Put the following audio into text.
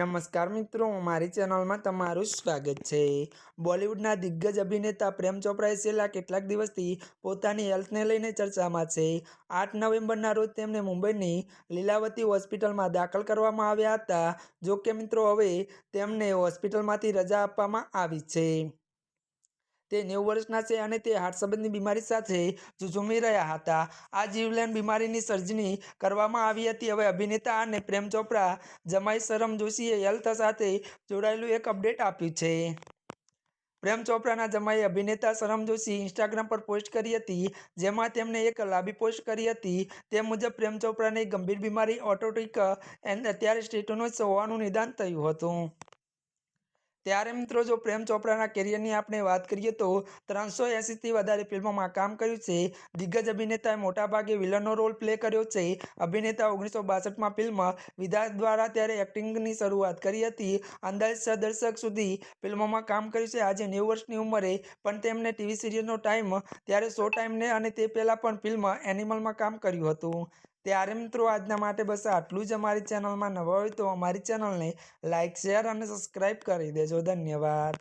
नमस्कार मित्रों, हमारी चैनल में तमारू स्वागत है। बॉलीवूडना दिग्गज अभिनेता प्रेम चोपड़ाए छेल्ला કેટલાક દિવસથી પોતાની હેલ્થને લઈને ચર્ચામાં છે। 8 નવેમ્બરના રોજ તેમને મુંબઈની લીલાવતી હોસ્પિટલમાં દાખલ કરવામાં આવ્યા હતા। જો કે મિત્રો હવે તેમને હોસ્પિટલમાંથી રજા આપવામાં આવી છે। તે 90 વર્ષના છે અને તે હાર્ટ સંબંધી બીમારી સાથે ઝૂઝી રહ્યા હતા। આ જીવલેણ બીમારીની સર્જરી કરવામાં આવી હતી। હવે અભિનેતા અને પ્રેમ ચોપડા જમાઈ સરમ જોશીએ હેલ્થ સાથે જોડાયેલું એક અપડેટ આપ્યું છે। પ્રેમ ચોપડાના જમાઈ અભિનેતા સરમ જોશી ઇન્સ્ટાગ્રામ પર પોસ્ટ કરી હતી, જેમાં તેમણે એક લાંબી પોસ્ટ કરી હતી। તે મુજબ પ્રેમ ચોપડાને એક ગંભીર બીમારી ઓટોટિક અત્યારે સ્ટેટોનોસ હોવાનું નિદાન થયું હતું। ત્યારે મિત્રો જો પ્રેમ ચોપડાના કેરિયરની આપણે વાત કરીએ તો 380થી વધારે ફિલ્મોમાં કામ કર્યું છે। દિગ્ગજ અભિનેતાએ મોટાભાગે વિલનનો રોલ પ્લે કર્યો છે। અભિનેતા 1962માં ફિલ્મ વિધાતા દ્વારા ત્યારે એક્ટિંગની શરૂઆત કરી હતી। અંદાજે 6 દશક સુધી ફિલ્મોમાં કામ કર્યું છે। આજે 90 વર્ષની ઉંમરે પણ તેમને ટીવી સિરિયલનો ટાઈમ ત્યારે શો ટાઈમને અને તે પહેલાં પણ ફિલ્મ એનિમલમાં કામ કર્યું હતું। ત્યારે મિત્રો આજના માટે બસ આટલું જ। અમારી ચેનલમાં નવા હોય તો અમારી ચેનલને લાઇક, શેર અને સબસ્ક્રાઈબ કરી દેજો। ધન્યવાદ।